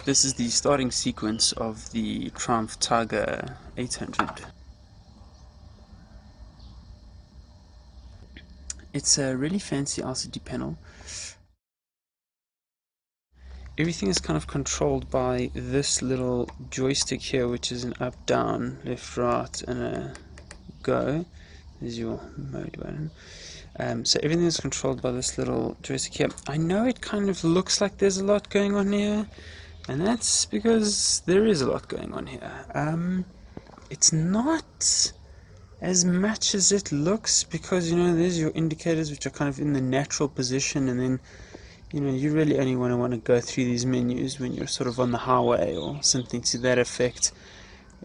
This is the starting sequence of the Triumph Tiger 800. It's a really fancy LCD panel. Everything is kind of controlled by this little joystick here, which is an up, down, left, right, and a go. There's your mode button. So everything is controlled by this little joystick here. I know it kind of looks like there's a lot going on here, and that's because there is a lot going on here. It's not as much as it looks, because there's your indicators, which are kind of in the natural position, and then you really only want to go through these menus when you're sort of on the highway or something to that effect,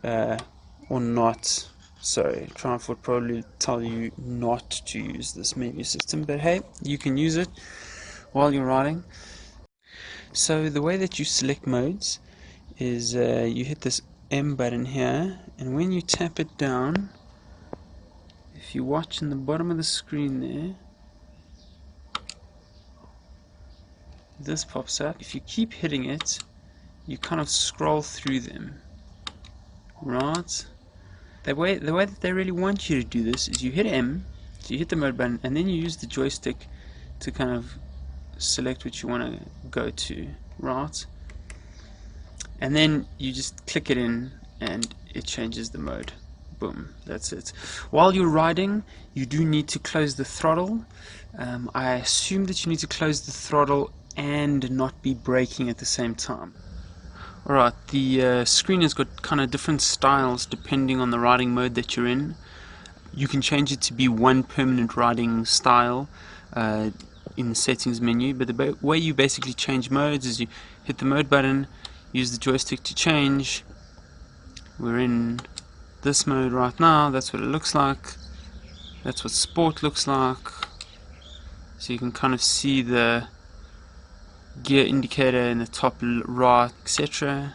or not. Sorry, Triumph would probably tell you not to use this menu system, but hey, you can use it while you're riding. So the way that you select modes is you hit this M button here, and when you tap it down, if you watch in the bottom of the screen there, this pops up. If you keep hitting it, you kind of scroll through them, right? The way that they really want you to do this is you hit M, so you hit the mode button, and then you use the joystick to kind of select what you want to go to, right? And then you just click it in and it changes the mode. Boom, that's it. While you're riding, you do need to close the throttle. I assume that you need to close the throttle and not be braking at the same time. Alright, the screen has got kind of different styles depending on the riding mode that you're in. You can change it to be one permanent riding style in the settings menu, but the way you basically change modes is you hit the mode button, use the joystick to change. We're in this mode right now. That's what it looks like. That's what sport looks like. So you can kind of see the gear indicator in the top right, etc.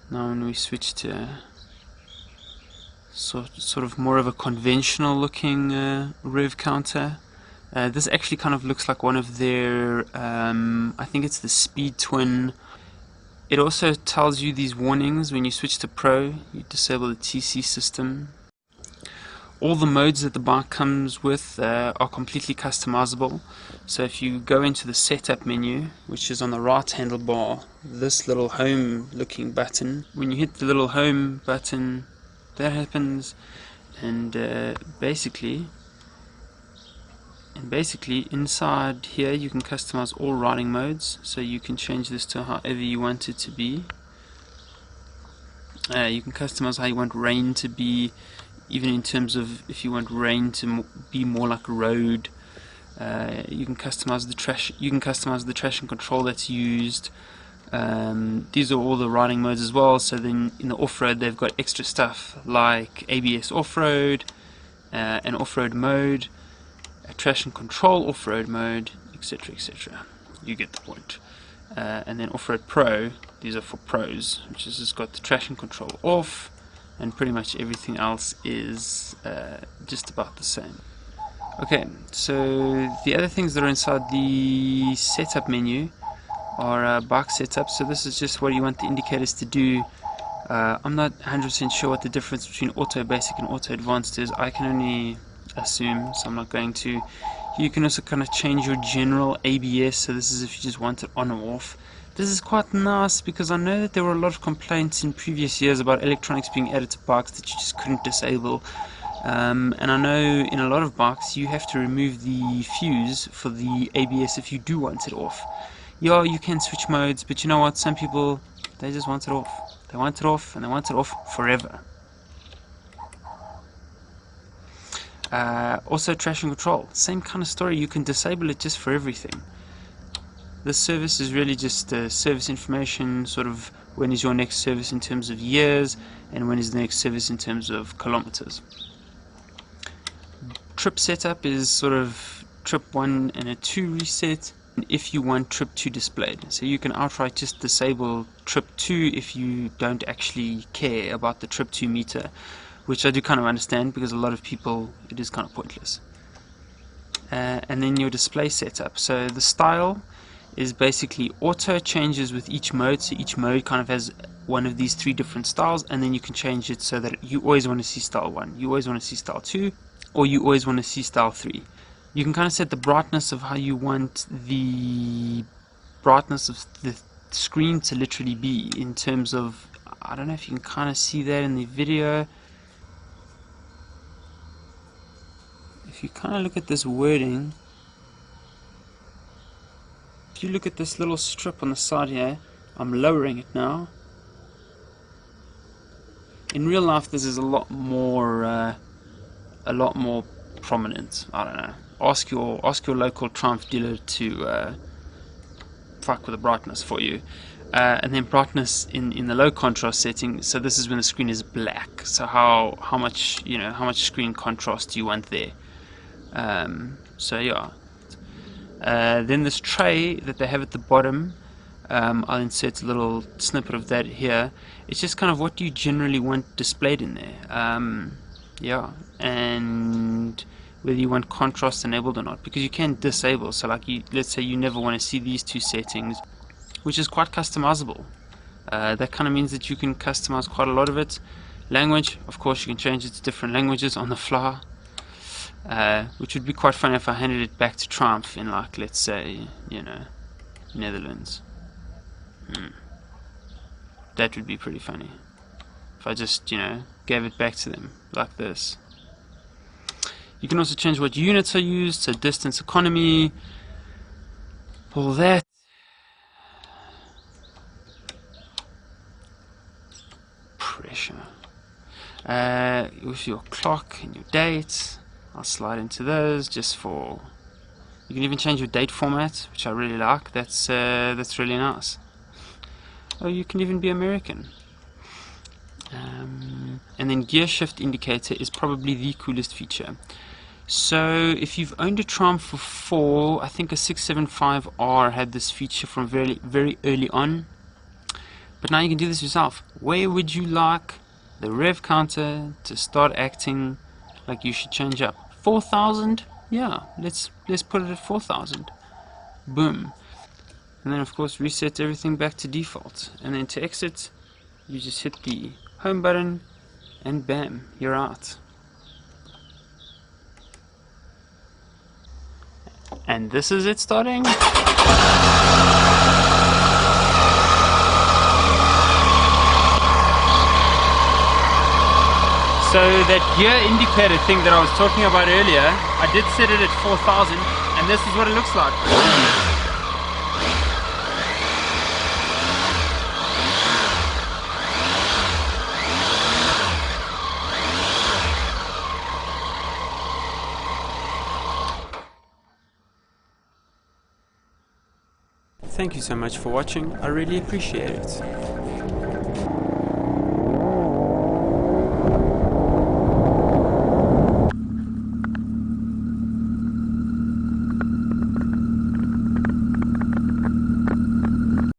Now when we switch to sort of more of a conventional looking rev counter, this actually kind of looks like one of their I think it's the Speed Twin. It also tells you these warnings when you switch to Pro. You disable the TC system. All the modes that the bike comes with are completely customizable. So if you go into the setup menu, which is on the right handlebar, this little home looking button, when you hit the little home button, that happens, and basically inside here you can customize all riding modes, so you can change this to however you want it to be. You can customize how you want rain to be, even in terms of if you want rain to be more like a road. You can customize the trash. You can customize the traction control that's used. These are all the riding modes as well. So then in the off-road they've got extra stuff like ABS off-road, an off-road mode, a traction control off-road mode, etc, etc. You get the point. And then off-road pro, these are for pros, which has just got the traction control off, and pretty much everything else is just about the same. Okay, so the other things that are inside the setup menu are bike setup. So this is just what you want the indicators to do. I'm not 100% sure what the difference between auto basic and auto advanced is. I can only assume, so I'm not going to. You can also kind of change your general ABS, so this is if you just want it on or off. This is quite nice because I know that there were a lot of complaints in previous years about electronics being added to bikes that you just couldn't disable. And I know in a lot of bikes you have to remove the fuse for the ABS if you do want it off. Yeah, you can switch modes, but you know what, some people, they just want it off. They want it off, and they want it off forever. Also traction control, same kind of story. You can disable it just for everything. This service is really just service information, sort of when is your next service in terms of years, and when is the next service in terms of kilometers. Trip setup is sort of trip 1 and a 2 reset if you want trip 2 displayed. So you can outright just disable trip 2 if you don't actually care about the trip 2 meter, which I do kind of understand because a lot of people, it is kind of pointless. And then your display setup. So the style is basically auto changes with each mode. So each mode kind of has one of these 3 different styles, and then you can change it so that you always want to see style 1, you always want to see style 2, or you always want to see style 3. You can kind of set the brightness of how you want the brightness of the screen to literally be, in terms of, I don't know if you can kind of see that in the video. If you kind of look at this wording, if you look at this little strip on the side here, I'm lowering it now. In real life, this is a lot more prominent. I don't know. Ask your local Triumph dealer to fuck with the brightness for you. And then brightness in the low contrast setting. So this is when the screen is black. So how much how much screen contrast do you want there? So yeah. Then this tray that they have at the bottom, I'll insert a little snippet of that here. It's just kind of what you generally want displayed in there. Yeah, and whether you want contrast enabled or not, because you can disable. So like, let's say you never want to see these 2 settings, which is quite customizable. That kind of means that you can customize quite a lot of it. Language, of course, you can change it to different languages on the fly. Which would be quite funny if I handed it back to Triumph in, like, let's say, Netherlands. That would be pretty funny if I just, gave it back to them like this. You can also change what units are used, so distance, economy, all that. Pressure. With your clock and your date. I'll slide into those just for. You can even change your date format, which I really like. That's really nice. Oh, you can even be American. And then gear shift indicator is probably the coolest feature. So if you've owned a Triumph before, I think a 675R had this feature from very, very early on. But now you can do this yourself. Where would you like the rev counter to start acting like you should change up? 4,000? Yeah, let's put it at 4,000. Boom. And then of course reset everything back to default. And then to exit, you just hit the home button and bam, you're out. And this is it starting. So that gear indicator thing that I was talking about earlier, I did set it at 4,000, and this is what it looks like. Thank you so much for watching, I really appreciate it.